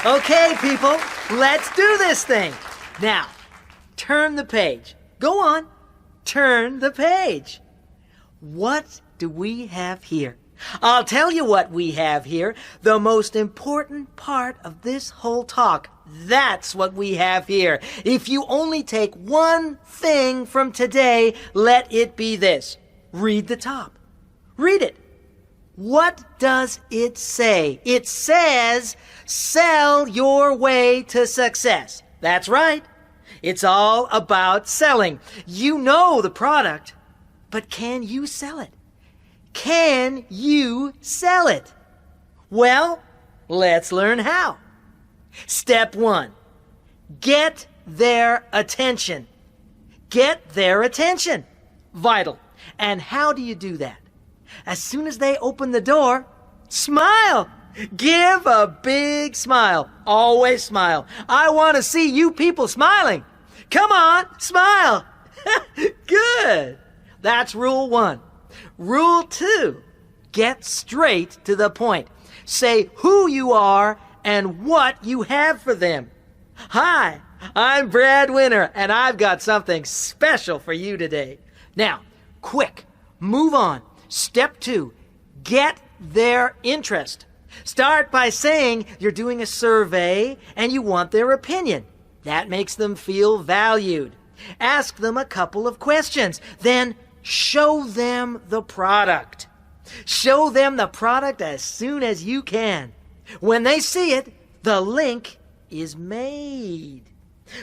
Okay, people, let's do this thing. Now, turn the page. Go on, turn the page. What do we have here? I'll tell you what we have here. The most important part of this whole talk. That's what we have here. If you only take one thing from today, let it be this. Read the top. Read it. What does it say? It says, sell your way to success. That's right. It's all about selling. You know the product, but can you sell it? Can you sell it? Well, let's learn how. Step 1, get their attention. Get their attention. Vital. And how do you do that? As soon as they open the door, smile. Give a big smile. Always smile. I want to see you people smiling. Come on, smile. Good. That's rule 1. Rule 2, get straight to the point. Say who you are and what you have for them. Hi, I'm Brad Winter, and I've got something special for you today. Now, quick, move on. Step 2, get their interest. Start by saying you're doing a survey and you want their opinion. That makes them feel valued. Ask them a couple of questions. Then show them the product. Show them the product as soon as you can. When they see it, the link is made.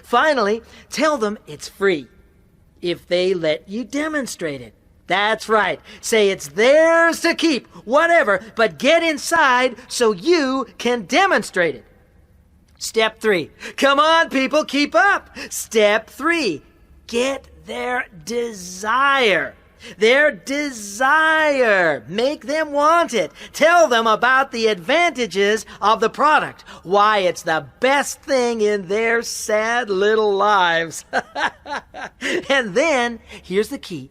Finally, tell them it's free if they let you demonstrate it. That's right. Say it's theirs to keep, whatever, but get inside so you can demonstrate it. Step 3. Come on, people, keep up. Step 3. Get their desire. Their desire. Make them want it. Tell them about the advantages of the product. Why it's the best thing in their sad little lives. And then, here's the key.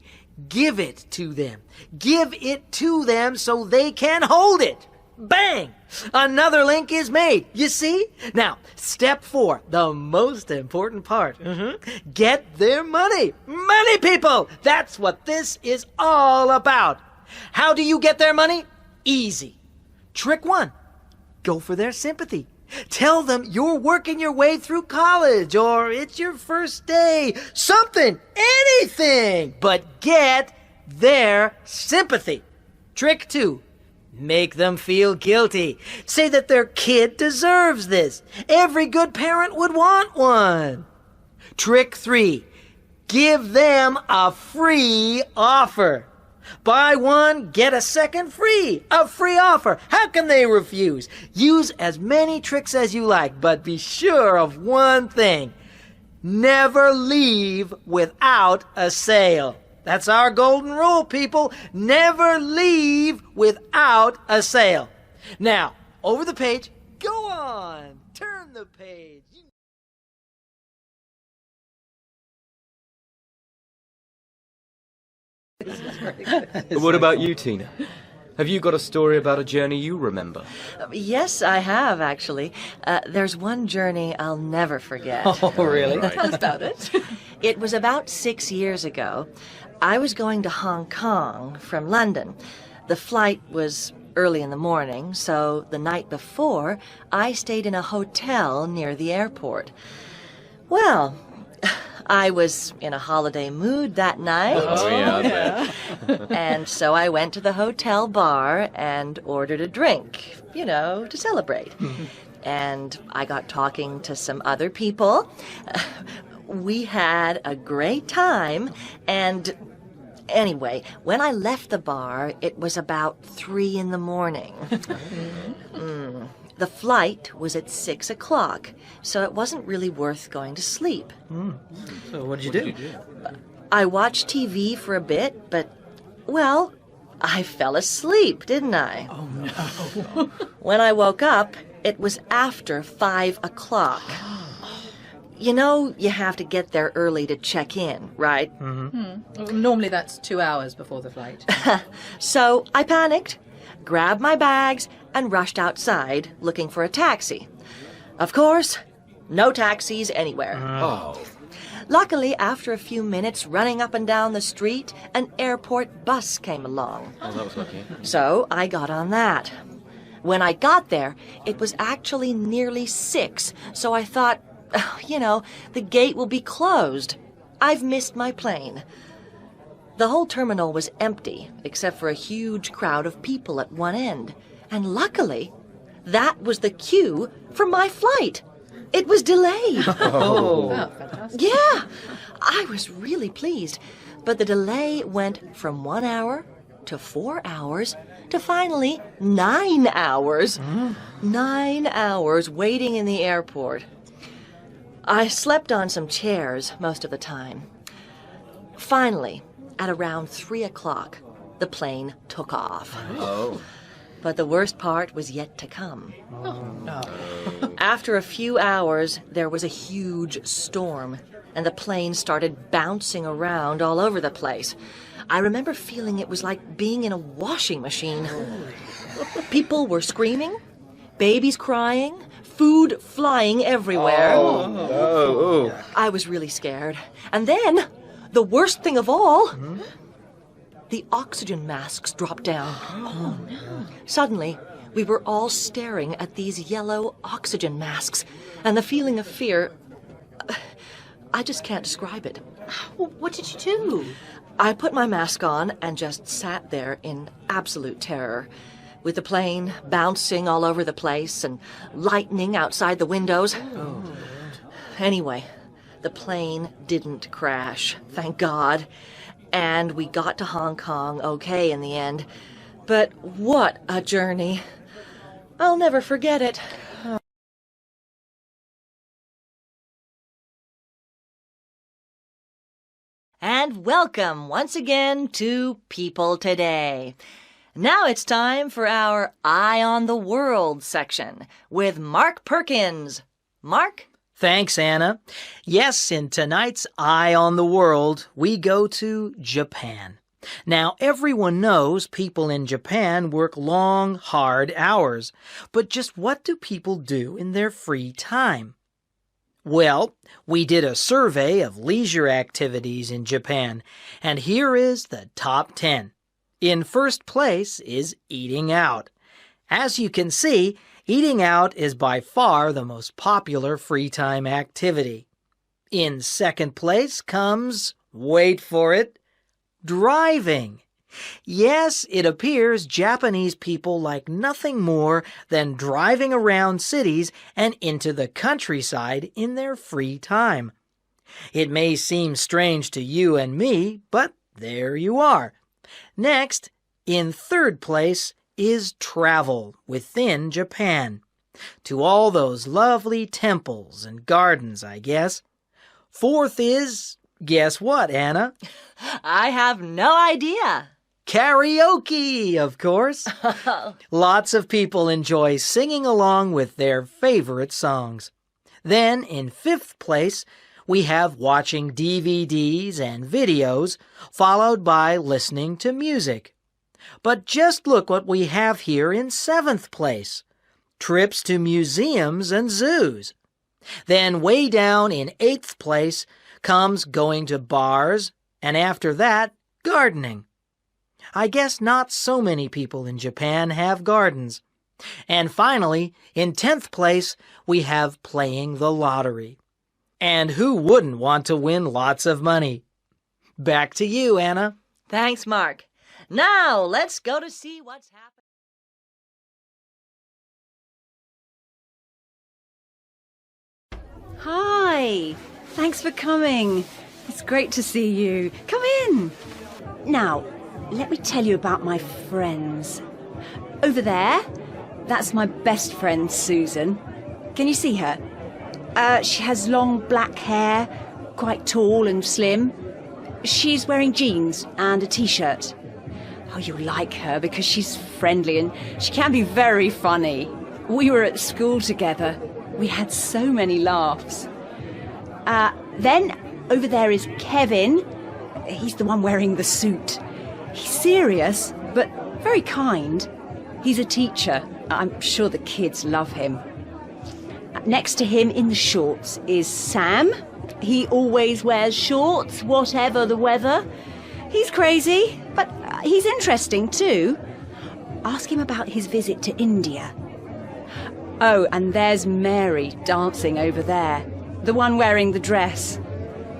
Give it to them. Give it to them so they can hold it. Bang! Another link is made. You see? Now, step 4, the most important part. Get their money. Money, people! That's what this is all about. How do you get their money? Easy. Trick 1, go for their sympathy. Tell them you're working your way through college, or it's your first day. Something, anything, but get their sympathy. Trick 2, make them feel guilty. Say that their kid deserves this. Every good parent would want one. Trick 3, give them a free offer. Buy one, get a second free. A free offer. How can they refuse? Use as many tricks as you like, but be sure of one thing. Never leave without a sale. That's our golden rule, people. Never leave without a sale. Now, over the page. Go on. Turn the page. What about you, Tina? Have you got a story about a journey you remember? Yes, I have, actually. There's one journey I'll never forget. Oh, really? Right. Tell us about it. It was about 6 years ago. I was going to Hong Kong from London. The flight was early in the morning, so the night before, I stayed in a hotel near the airport. Well, I was in a holiday mood that night. Oh, yeah. And so I went to the hotel bar and ordered a drink, to celebrate. And I got talking to some other people. We had a great time, and anyway, when I left the bar, it was about 3 in the morning. The flight was at 6 o'clock, so it wasn't really worth going to sleep. So what did you do? I watched TV for a bit, but, well, I fell asleep, didn't I? Oh, no. When I woke up, it was after 5 o'clock. You have to get there early to check in, right? Normally that's 2 hours before the flight. So I panicked, grabbed my bags, and rushed outside looking for a taxi. Of course, no taxis anywhere. Oh. Luckily, after a few minutes running up and down the street, an airport bus came along. Oh, that was lucky. So I got on that. When I got there, it was actually nearly 6, so I thought, the gate will be closed. I've missed my plane. The whole terminal was empty, except for a huge crowd of people at one end. And luckily, that was the queue for my flight. It was delayed. Oh, fantastic. Yeah, I was really pleased. But the delay went from 1 hour to 4 hours to finally 9 hours. 9 hours waiting in the airport. I slept on some chairs most of the time. Finally, at around 3 o'clock, the plane took off. Oh. But the worst part was yet to come. Oh, no. After a few hours, there was a huge storm, and the plane started bouncing around all over the place. I remember feeling it was like being in a washing machine. People were screaming, babies crying, food flying everywhere. Oh. I was really scared. And then, the worst thing of all, the oxygen masks dropped down. Oh, no. Suddenly, we were all staring at these yellow oxygen masks, and the feeling of fear, I just can't describe it. Well, what did you do? I put my mask on and just sat there in absolute terror, with the plane bouncing all over the place and lightning outside the windows. Anyway, the plane didn't crash, thank God, and we got to Hong Kong okay in the end. But what a journey. I'll never forget it. And welcome once again to People Today. Now it's time for our Eye on the World section with Mark Perkins. Mark? Thanks, Anna. Yes, in tonight's Eye on the World, we go to Japan. Now, everyone knows people in Japan work long, hard hours. But just what do people do in their free time? Well, we did a survey of leisure activities in Japan, and here is the top 10. In first place is eating out. As you can see, eating out is by far the most popular free time activity. In second place comes, wait for it, driving. Yes, it appears Japanese people like nothing more than driving around cities and into the countryside in their free time. It may seem strange to you and me, but there you are. Next, in third place, is travel within Japan. To all those lovely temples and gardens, I guess. Fourth is, guess what, Anna? I have no idea. Karaoke, of course. Lots of people enjoy singing along with their favorite songs. Then, in fifth place, we have watching DVDs and videos, followed by listening to music. But just look what we have here in seventh place. Trips to museums and zoos. Then way down in eighth place comes going to bars, and after that, gardening. I guess not so many people in Japan have gardens. And finally, in 10th place, we have playing the lottery. And who wouldn't want to win lots of money? Back to you, Anna. Thanks, Mark. Now, let's go to see what's happening. Hi, thanks for coming. It's great to see you. Come in. Now, let me tell you about my friends. Over there, that's my best friend, Susan. Can you see her? She has long black hair, quite tall and slim. She's wearing jeans and a t-shirt. Oh, you'll like her because she's friendly and she can be very funny. We were at school together. We had so many laughs. Then over there is Kevin. He's the one wearing the suit. He's serious, but very kind. He's a teacher. I'm sure the kids love him. Next to him in the shorts is Sam. He always wears shorts, whatever the weather. He's crazy, but he's interesting too. Ask him about his visit to India. Oh, and there's Mary dancing over there, the one wearing the dress.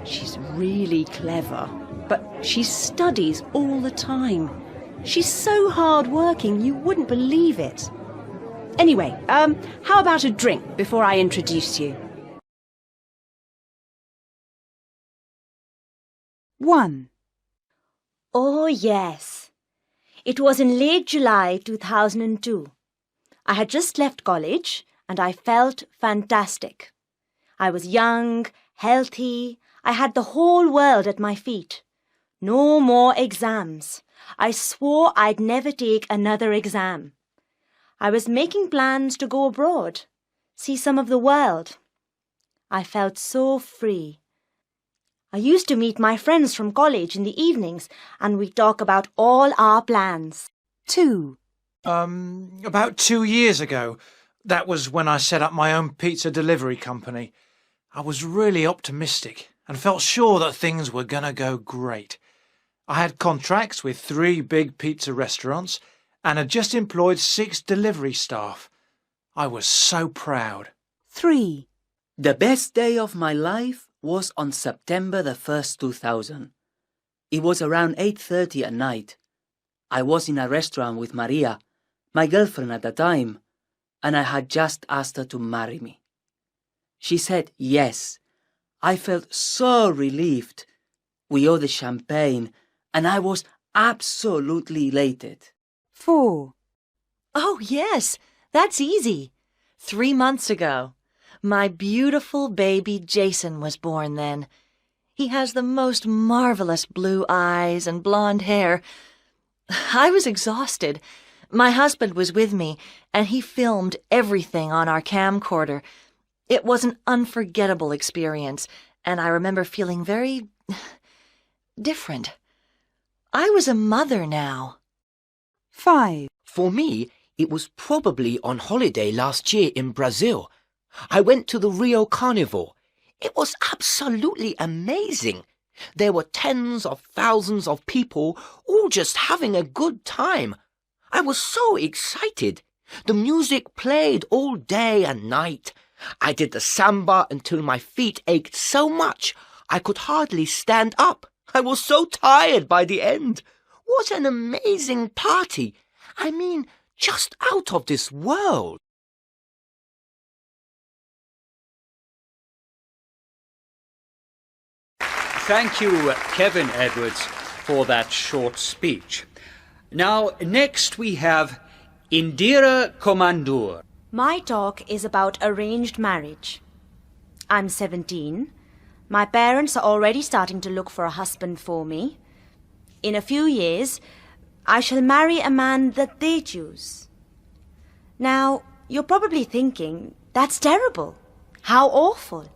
She's really clever, but she studies all the time. She's so hard-working, you wouldn't believe it. Anyway, how about a drink before I introduce you? 1. Oh, yes. It was in late July 2002. I had just left college and I felt fantastic. I was young, healthy. I had the whole world at my feet. No more exams. I swore I'd never take another exam. I was making plans to go abroad, see some of the world. I felt so free. I used to meet my friends from college in the evenings and we'd talk about all our plans. 2. About 2 years ago. That was when I set up my own pizza delivery company. I was really optimistic and felt sure that things were gonna go great. I had contracts with 3 big pizza restaurants and had just employed 6 delivery staff. I was so proud. 3. The best day of my life was on September the 1st, 2000. It was around 8:30 at night. I was in a restaurant with Maria, my girlfriend at the time, and I had just asked her to marry me. She said yes. I felt so relieved. We ordered champagne, and I was absolutely elated. 4. Oh, yes, that's easy. 3 months ago. My beautiful baby Jason was born then. He has the most marvelous blue eyes and blonde hair. I was exhausted. My husband was with me, and he filmed everything on our camcorder. It was an unforgettable experience, and I remember feeling very different. I was a mother now. 5. For me, it was probably on holiday last year in Brazil. I went to the Rio Carnival. It was absolutely amazing. There were tens of thousands of people all just having a good time. I was so excited. The music played all day and night. I did the samba until my feet ached so much I could hardly stand up. I was so tired by the end. What an amazing party. I mean, just out of this world. Thank you, Kevin Edwards, for that short speech. Now, next we have Indira Komandur. My talk is about arranged marriage. I'm 17. My parents are already starting to look for a husband for me. In a few years, I shall marry a man that they choose. Now, you're probably thinking, that's terrible. How awful.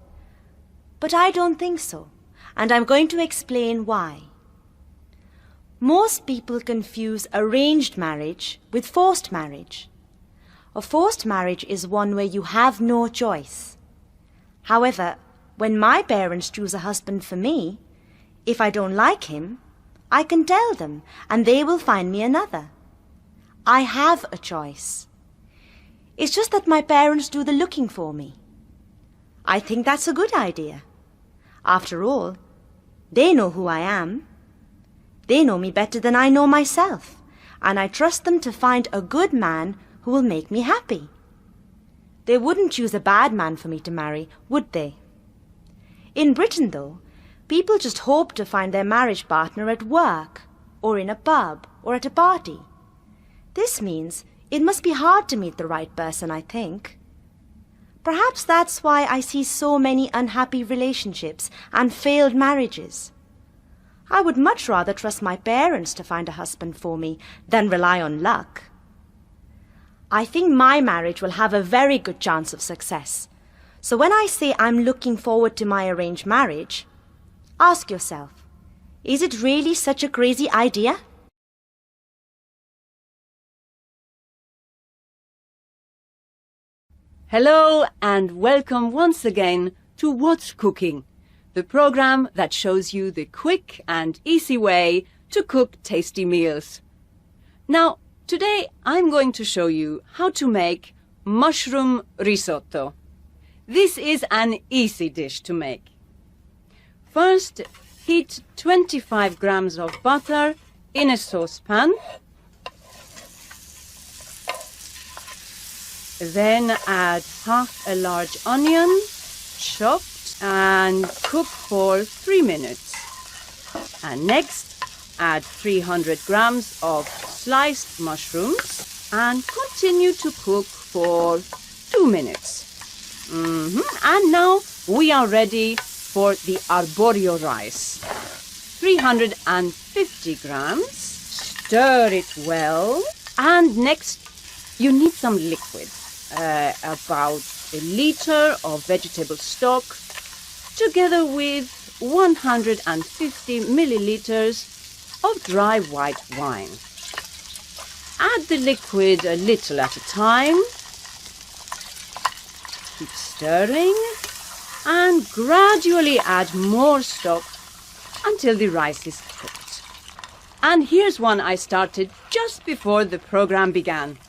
But I don't think so, and I'm going to explain why. Most people confuse arranged marriage with forced marriage. A forced marriage is one where you have no choice. However, when my parents choose a husband for me, if I don't like him, I can tell them and they will find me another. I have a choice. It's just that my parents do the looking for me. I think that's a good idea. After all, they know who I am. They know me better than I know myself, and I trust them to find a good man who will make me happy. They wouldn't choose a bad man for me to marry, would they? In Britain, though, people just hope to find their marriage partner at work, or in a pub, or at a party. This means it must be hard to meet the right person, I think. Perhaps that's why I see so many unhappy relationships and failed marriages. I would much rather trust my parents to find a husband for me than rely on luck. I think my marriage will have a very good chance of success. So when I say I'm looking forward to my arranged marriage, ask yourself, is it really such a crazy idea? Hello and welcome once again to What's Cooking, the program that shows you the quick and easy way to cook tasty meals. Now, today I'm going to show you how to make mushroom risotto. This is an easy dish to make. First, heat 25 grams of butter in a saucepan. Then add half a large onion, chopped, and cook for 3 minutes. And next, add 300 grams of sliced mushrooms and continue to cook for 2 minutes. And now we are ready for the arborio rice. 350 grams. Stir it well. And next, you need some liquid. About a liter of vegetable stock, together with 150 milliliters of dry white wine. Add the liquid a little at a time. Keep stirring and gradually add more stock until the rice is cooked. And here's one I started just before the program began.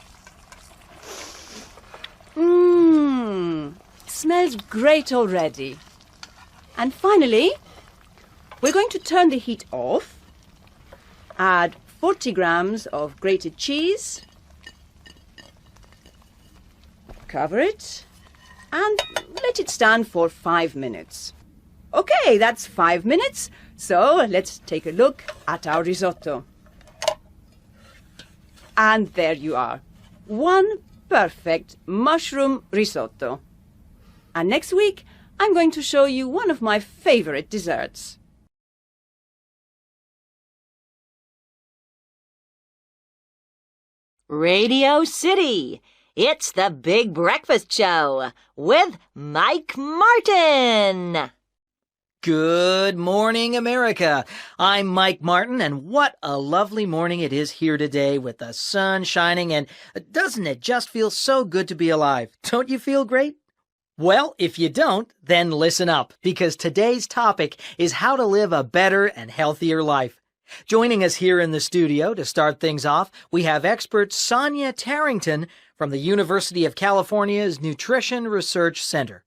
Smells great already. And finally, we're going to turn the heat off. Add 40 grams of grated cheese. Cover it and let it stand for 5 minutes. Okay, that's 5 minutes. So let's take a look at our risotto. And there you are. One perfect mushroom risotto. And next week, I'm going to show you one of my favorite desserts. Radio City. It's the Big Breakfast Show with Mike Martin. Good morning, America. I'm Mike Martin, and what a lovely morning it is here today with the sun shining, and doesn't it just feel so good to be alive? Don't you feel great? Well, if you don't, then listen up, because today's topic is how to live a better and healthier life. Joining us here in the studio to start things off, we have expert Sonia Tarrington from the University of California's Nutrition Research Center.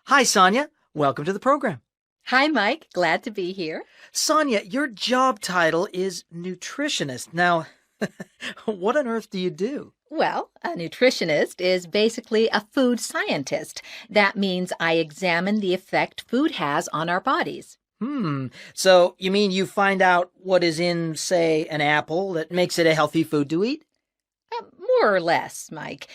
Hi, Sonia. Welcome to the program. Hi, Mike. Glad to be here. Sonia, your job title is nutritionist. Now, what on earth do you do? Well, a nutritionist is basically a food scientist. That means I examine the effect food has on our bodies. So you mean you find out what is in, say, an apple that makes it a healthy food to eat? More or less, Mike.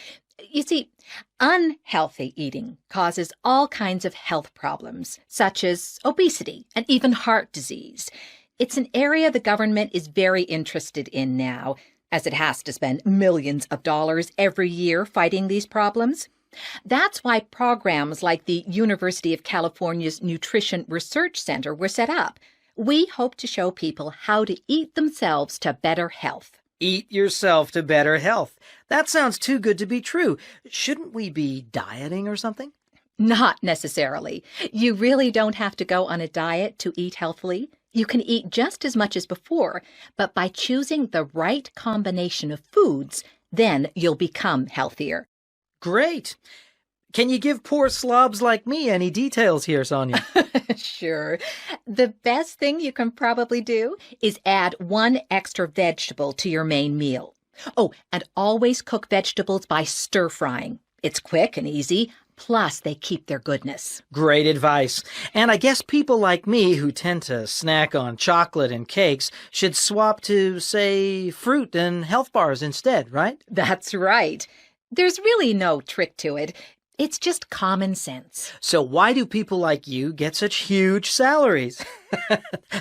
You see, unhealthy eating causes all kinds of health problems, such as obesity and even heart disease. It's an area the government is very interested in now, as it has to spend millions of dollars every year fighting these problems. That's why programs like the University of California's Nutrition Research Center were set up. We hope to show people how to eat themselves to better health. Eat yourself to better health. That sounds too good to be true. Shouldn't we be dieting or something? Not necessarily. You really don't have to go on a diet to eat healthily. You can eat just as much as before, but by choosing the right combination of foods, then you'll become healthier. Great. Can you give poor slobs like me any details here, Sonia? Sure. The best thing you can probably do is add 1 extra vegetable to your main meal. Oh, and always cook vegetables by stir-frying. It's quick and easy, plus they keep their goodness. Great advice. And I guess people like me who tend to snack on chocolate and cakes should swap to, say, fruit and health bars instead, right? That's right. There's really no trick to it. It's just common sense. So why do people like you get such huge salaries?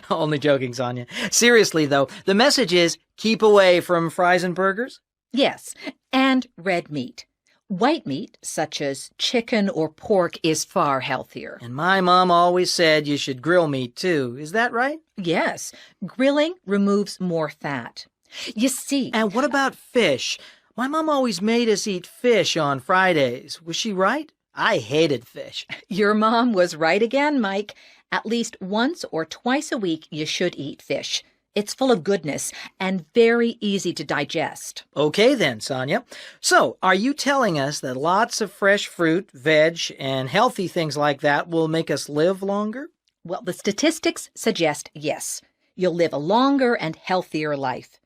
Only joking, Sonia. Seriously, though, the message is keep away from fries and burgers? Yes, and red meat. White meat, such as chicken or pork, is far healthier. And my mom always said you should grill meat, too. Is that right? Yes, grilling removes more fat. You see... And what about fish? My mom always made us eat fish on Fridays. Was she right? I hated fish. Your mom was right again, Mike. At least once or twice a week you should eat fish. It's full of goodness and very easy to digest. Okay then, Sonia. So, are you telling us that lots of fresh fruit, veg, and healthy things like that will make us live longer? Well, the statistics suggest yes. You'll live a longer and healthier life.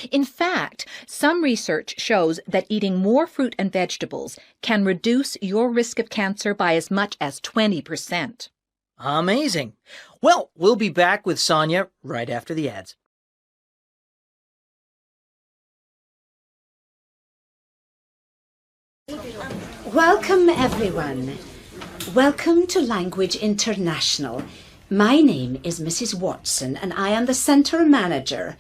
In fact, some research shows that eating more fruit and vegetables can reduce your risk of cancer by as much as 20%. Amazing. Well, we'll be back with Sonia right after the ads. Welcome, everyone. Welcome to Language International. My name is Mrs. Watson, and I am the Centre Manager.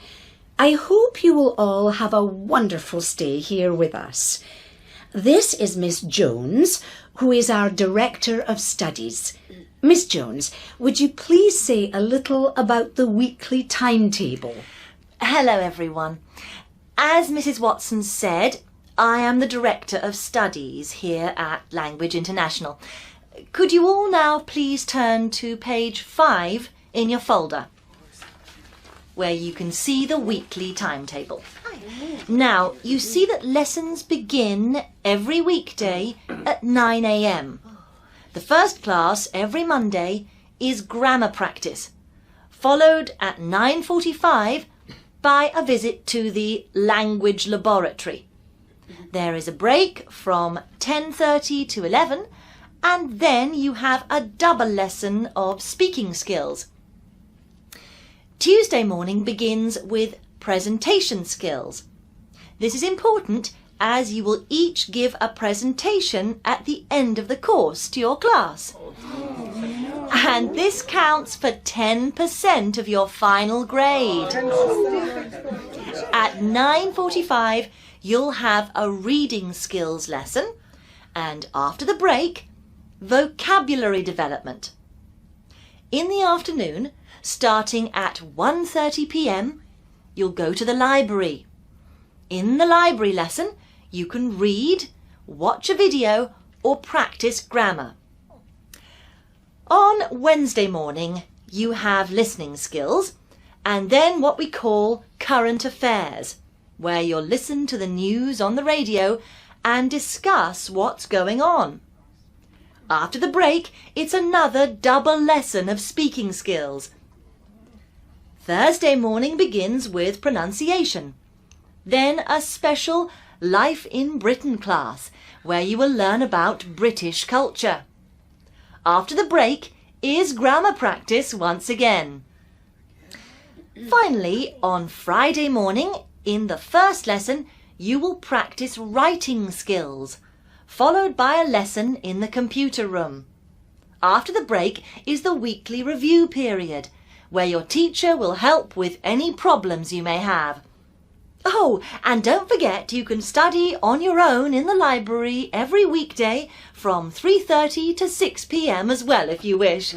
I hope you will all have a wonderful stay here with us. This is Miss Jones, who is our Director of Studies. Miss Jones, would you please say a little about the weekly timetable? Hello, everyone. As Mrs. Watson said, I am the Director of Studies here at Language International. Could you all now please turn to page 5 in your folder, where you can see the weekly timetable. Now, you see that lessons begin every weekday at 9 a.m. The first class every Monday is grammar practice, followed at 9:45 by a visit to the language laboratory. There is a break from 10:30 to 11, and then you have a double lesson of speaking skills. Tuesday morning begins with presentation skills. This is important as you will each give a presentation at the end of the course to your class. And this counts for 10% of your final grade. At 9:45, you'll have a reading skills lesson, and after the break, vocabulary development. In the afternoon, starting at 1:30 p.m, you'll go to the library. In the library lesson, you can read, watch a video, or practice grammar. On Wednesday morning, you have listening skills, and then what we call current affairs, where you'll listen to the news on the radio and discuss what's going on. After the break, it's another double lesson of speaking skills. Thursday morning begins with pronunciation. Then a special Life in Britain class, where you will learn about British culture. After the break is grammar practice once again. Finally, on Friday morning, in the first lesson, you will practice writing skills, followed by a lesson in the computer room. After the break is the weekly review period, where your teacher will help with any problems you may have. Oh, and don't forget you can study on your own in the library every weekday from 3:30 to 6 p.m. as well, if you wish.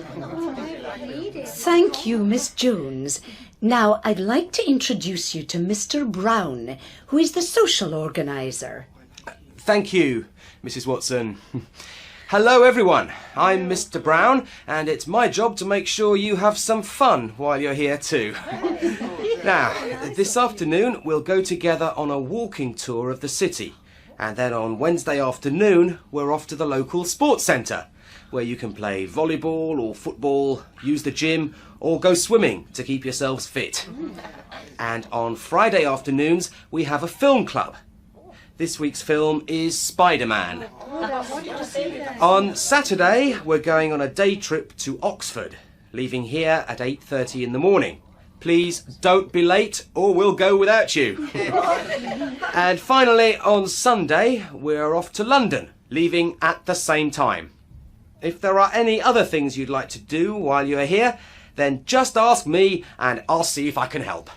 Thank you, Miss Jones. Now, I'd like to introduce you to Mr. Brown, who is the social organizer. Thank you, Mrs. Watson. Hello, everyone. I'm Mr. Brown, and it's my job to make sure you have some fun while you're here too. Now, this afternoon we'll go together on a walking tour of the city, and then on Wednesday afternoon we're off to the local sports centre, where you can play volleyball or football, use the gym, or go swimming to keep yourselves fit. And on Friday afternoons we have a film club. This week's film is Spider-Man. On Saturday, we're going on a day trip to Oxford, leaving here at 8:30 in the morning. Please don't be late or we'll go without you. And finally, on Sunday, we're off to London, leaving at the same time. If there are any other things you'd like to do while you're here, then just ask me and I'll see if I can help.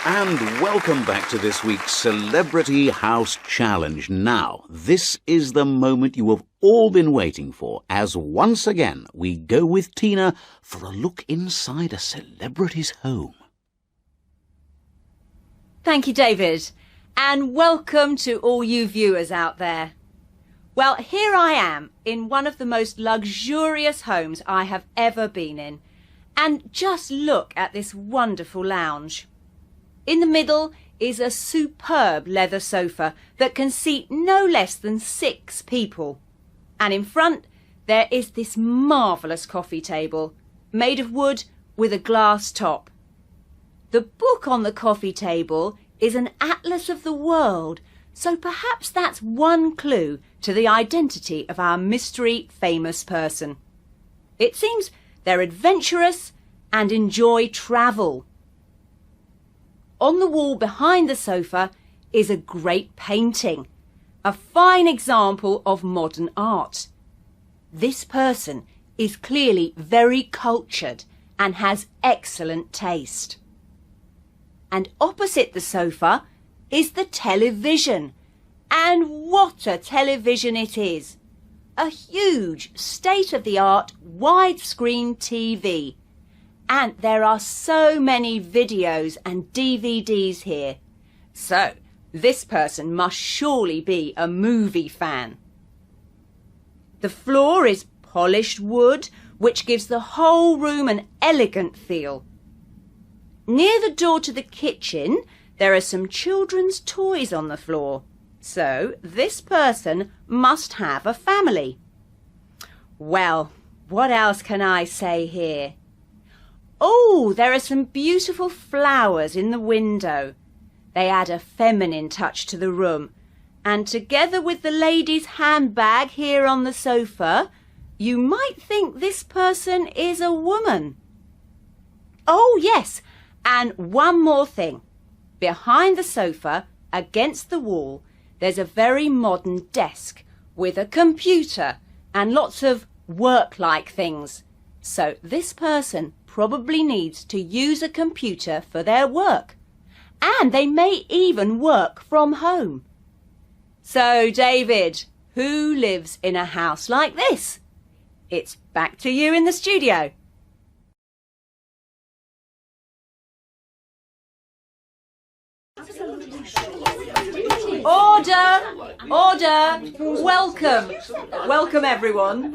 And welcome back to this week's Celebrity House Challenge. Now, this is the moment you have all been waiting for, as once again we go with Tina for a look inside a celebrity's home. Thank you, David. And welcome to all you viewers out there. Well, here I am in one of the most luxurious homes I have ever been in. And just look at this wonderful lounge. In the middle is a superb leather sofa that can seat no less than 6 people. And in front there is this marvellous coffee table, made of wood with a glass top. The book on the coffee table is an atlas of the world, so perhaps that's one clue to the identity of our mystery famous person. It seems they're adventurous and enjoy travel. On the wall behind the sofa is a great painting, a fine example of modern art. This person is clearly very cultured and has excellent taste. And opposite the sofa is the television. And what a television it is! A huge, state-of-the-art, widescreen TV. And there are so many videos and DVDs here. So, this person must surely be a movie fan. The floor is polished wood, which gives the whole room an elegant feel. Near the door to the kitchen, there are some children's toys on the floor. So, this person must have a family. Well, what else can I say here? Oh, there are some beautiful flowers in the window. They add a feminine touch to the room. And together with the lady's handbag here on the sofa, you might think this person is a woman. Oh, yes, and one more thing. Behind the sofa, against the wall, there's a very modern desk with a computer and lots of work-like things. So this person probably needs to use a computer for their work. And they may even work from home. So, David, who lives in a house like this? It's back to you in the studio. Order! Order! Welcome everyone.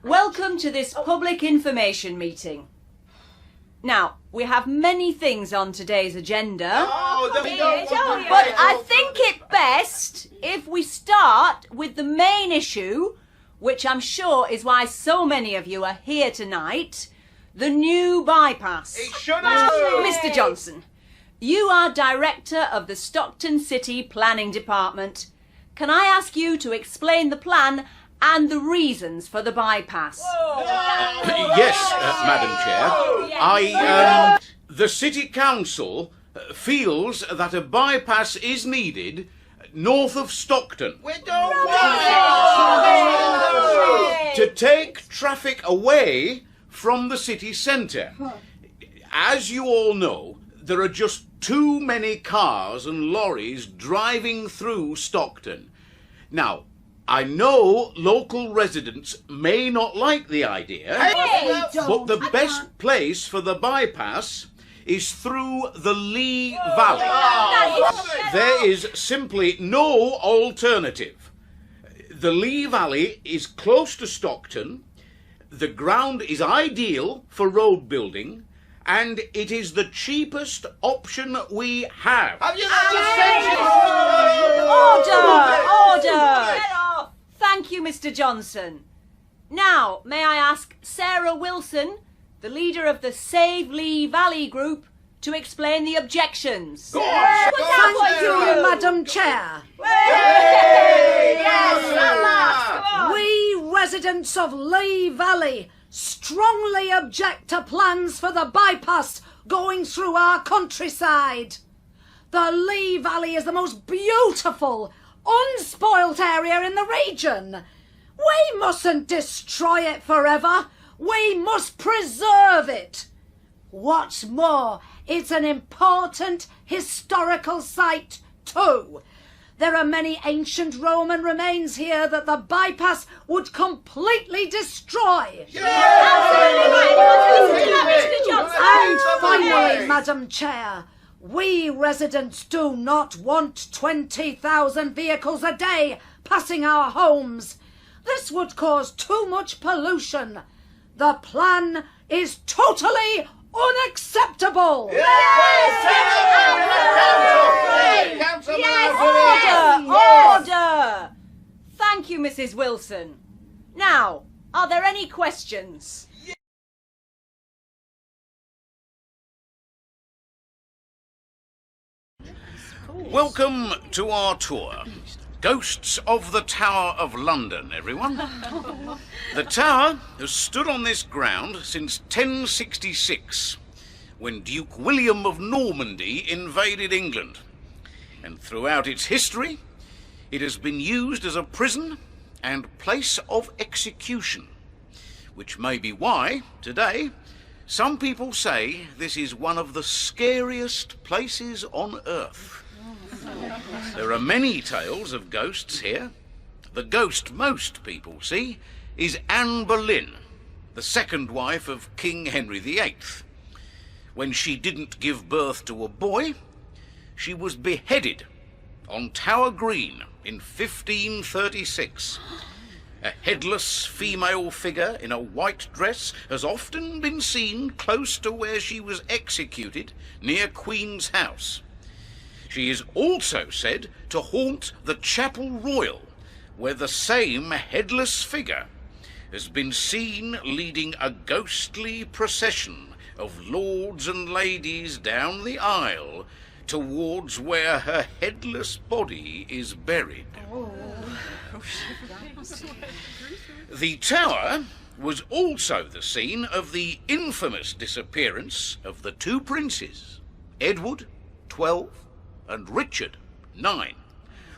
Welcome to this public information meeting. Now, we have many things on today's agenda, but I think it best if we start with the main issue, which I'm sure is why so many of you are here tonight, the new bypass. Mr. Johnson, you are Director of the Stockton City Planning Department. Can I ask you to explain the plan and the reasons for the bypass? Yes, Madam Chair. The City Council feels that a bypass is needed north of Stockton to take traffic away from the city centre. As you all know, there are just too many cars and lorries driving through Stockton. Now, I know local residents may not like the idea, but the best place for the bypass is through the Lee Valley. There is simply no alternative. The Lee Valley is close to Stockton, the ground is ideal for road building, and it is the cheapest option we have. Order! Thank you, Mr. Johnson. Now, may I ask Sarah Wilson, the leader of the Save Lee Valley group, to explain the objections. Thank you, Madam Chair. We residents of Lee Valley strongly object to plans for the bypass going through our countryside. The Lee Valley is the most beautiful, unspoilt area in the region. We mustn't destroy it forever. We must preserve it. What's more, it's an important historical site too. There are many ancient Roman remains here that the bypass would completely destroy. And finally, Madam Chair, we residents do not want 20,000 vehicles a day passing our homes. This would cause too much pollution. The plan is totally unacceptable. Order! Thank you, Mrs. Wilson. Now, are there any questions? Welcome to our tour. Ghosts of the Tower of London, everyone. The tower has stood on this ground since 1066, when Duke William of Normandy invaded England. And throughout its history, it has been used as a prison and place of execution, which may be why, today, some people say this is one of the scariest places on earth. There are many tales of ghosts here. The ghost most people see is Anne Boleyn, the second wife of King Henry VIII. When she didn't give birth to a boy, she was beheaded on Tower Green in 1536. A headless female figure in a white dress has often been seen close to where she was executed, near Queen's House. She is also said to haunt the Chapel Royal, where the same headless figure has been seen leading a ghostly procession of lords and ladies down the aisle towards where her headless body is buried. The tower was also the scene of the infamous disappearance of the two princes, Edward, 12, and Richard, 9,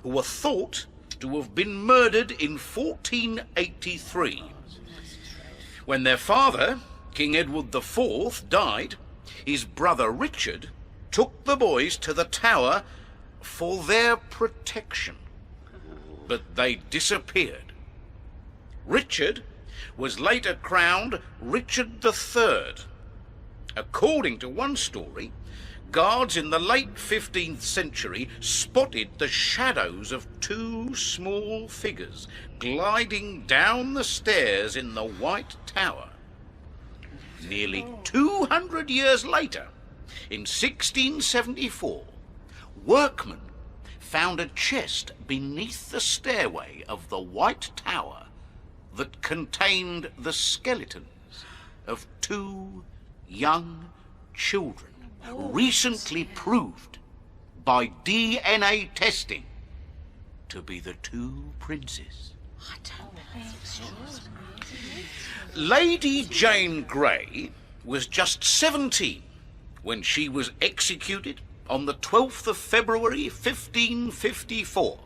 who were thought to have been murdered in 1483. When their father, King Edward IV, died, his brother Richard took the boys to the tower for their protection, but they disappeared. Richard was later crowned Richard III. According to one story, guards in the late 15th century spotted the shadows of two small figures gliding down the stairs in the White Tower. Nearly 200 years later, in 1674, workmen found a chest beneath the stairway of the White Tower that contained the skeletons of two young children, recently proved by DNA testing to be the two princes. Lady Jane Grey was just 17 when she was executed on the 12th of February 1554,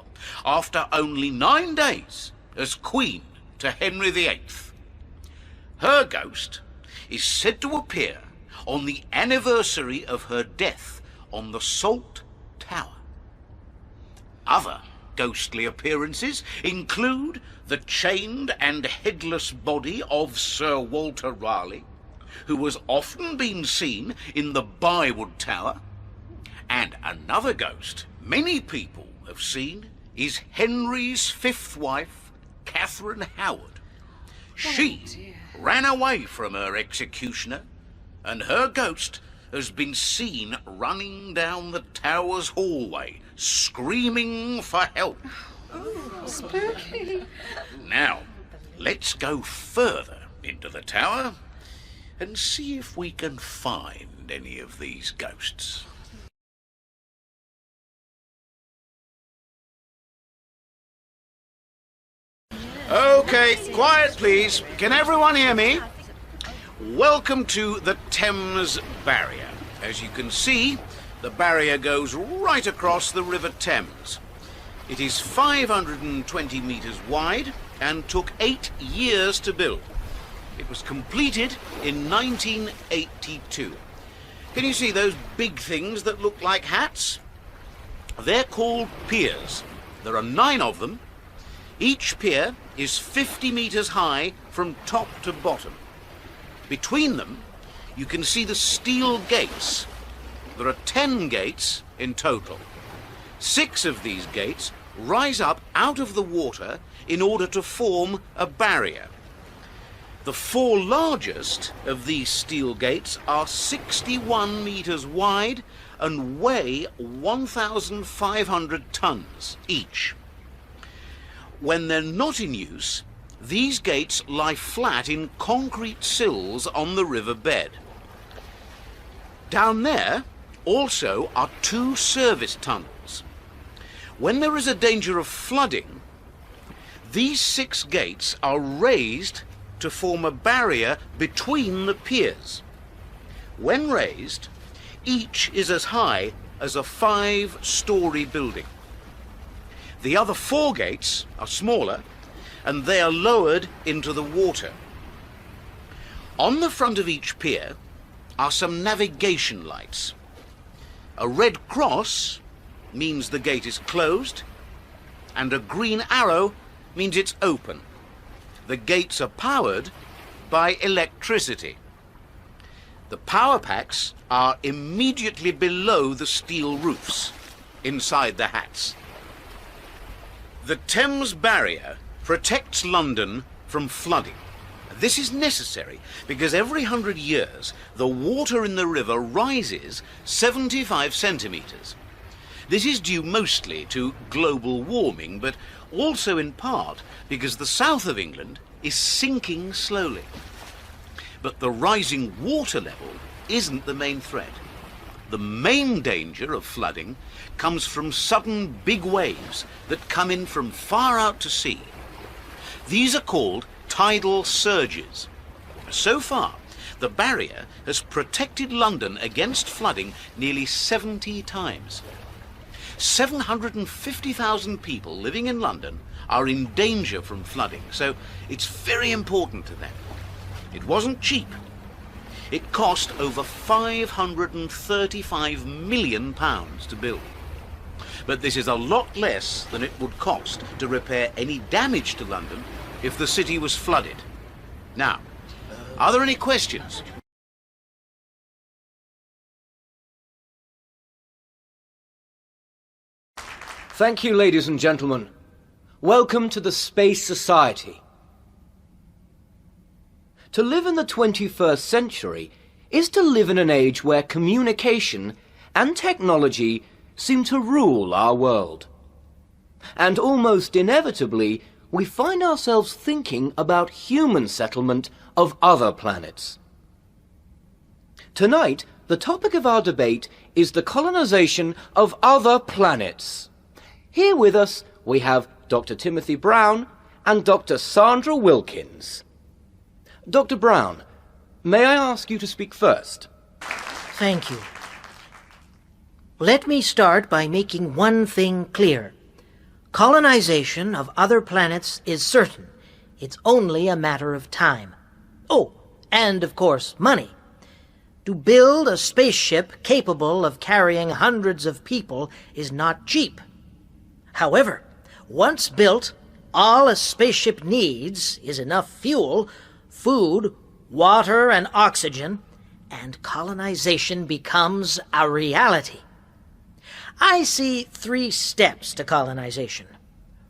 after only 9 days as Queen to Henry VIII. Her ghost is said to appear on the anniversary of her death on the Salt Tower. Other ghostly appearances include the chained and headless body of Sir Walter Raleigh, who has often been seen in the Bywood Tower, and another ghost many people have seen is Henry's fifth wife, Catherine Howard. She ran away from her executioner, and her ghost has been seen running down the tower's hallway, screaming for help. Oh, spooky. Now, let's go further into the tower and see if we can find any of these ghosts. Okay, quiet please. Can everyone hear me? Welcome to the Thames Barrier. As you can see, the barrier goes right across the River Thames. It is 520 metres wide and took 8 years to build. It was completed in 1982 Can you see those big things that look like hats? They're called piers. There are 9 of them. Each pier is 50 metres high from top to bottom. Between them, you can see the steel gates. There are 10 gates in total. 6 of these gates rise up out of the water in order to form a barrier. The 4 largest of these steel gates are 61 metres wide and weigh 1,500 tons each. When they're not in use, these gates lie flat in concrete sills on the river bed. Down there also are 2 service tunnels. When there is a danger of flooding, these 6 gates are raised to form a barrier between the piers. When raised, each is as high as a 5-storey building. The other 4 gates are smaller, and they are lowered into the water. On the front of each pier are some navigation lights. A red cross means the gate is closed, and a green arrow means it's open. The gates are powered by electricity. The power packs are immediately below the steel roofs, inside the hats. The Thames Barrier protects London from flooding. This is necessary because every 100 years the water in the river rises 75 centimetres. This is due mostly to global warming, but also in part because the south of England is sinking slowly. But the rising water level isn't the main threat. The main danger of flooding comes from sudden big waves that come in from far out to sea. These are called tidal surges. So far, the barrier has protected London against flooding nearly 70 times. 750,000 people living in London are in danger from flooding, so it's very important to them. It wasn't cheap. It cost over £535 million to build. But this is a lot less than it would cost to repair any damage to London if the city was flooded. Now, are there any questions? Thank you, ladies and gentlemen. Welcome to the Space Society. To live in the 21st century is to live in an age where communication and technology seem to rule our world. And almost inevitably, we find ourselves thinking about human settlement of other planets. Tonight, the topic of our debate is the colonization of other planets. Here with us, we have Dr. Timothy Brown and Dr. Sandra Wilkins. Dr. Brown, may I ask you to speak first? Thank you. Let me start by making one thing clear. Colonization of other planets is certain. It's only a matter of time. Oh, and of course, money. To build a spaceship capable of carrying hundreds of people is not cheap. However, once built, all a spaceship needs is enough fuel, food, water, and oxygen, and colonization becomes a reality. I see 3 steps to colonization.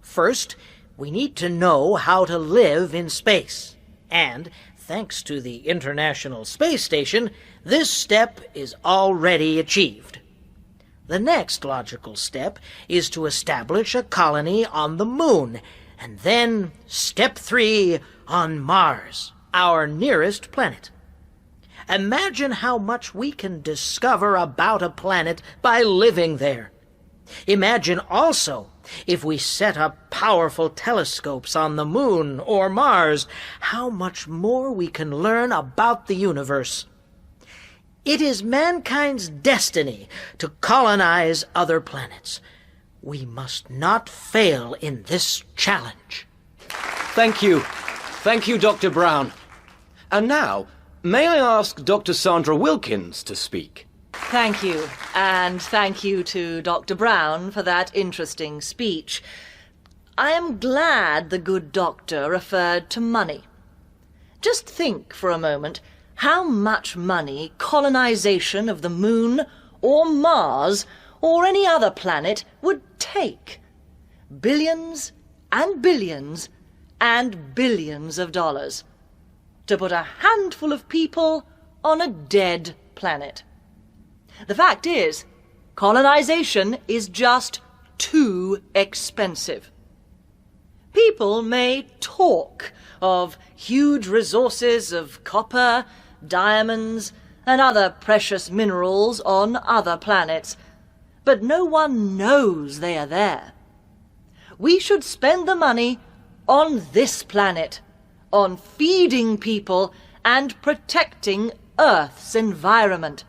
First, we need to know how to live in space. And, thanks to the International Space Station, this step is already achieved. The next logical step is to establish a colony on the Moon, and then step 3 on Mars, our nearest planet. Imagine how much we can discover about a planet by living there. Imagine also if we set up powerful telescopes on the Moon or Mars, how much more we can learn about the universe. It is mankind's destiny to colonize other planets. We must not fail in this challenge. Thank you. Thank you, Dr. Brown. And now, may I ask Dr. Sandra Wilkins to speak? Thank you. And thank you to Dr. Brown for that interesting speech. I am glad the good doctor referred to money. Just think for a moment how much money colonization of the moon or Mars or any other planet would take. Billions and billions and billions of dollars to put a handful of people on a dead planet. The fact is, colonization is just too expensive. People may talk of huge resources of copper, diamonds, and other precious minerals on other planets, but no one knows they are there. We should spend the money on this planet, on feeding people and protecting Earth's environment,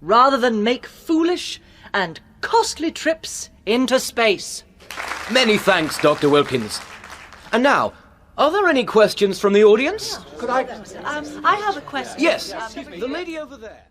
rather than make foolish and costly trips into space. Many thanks, Dr. Wilkins. And now, are there any questions from the audience? I have a question. Yes, the lady over there.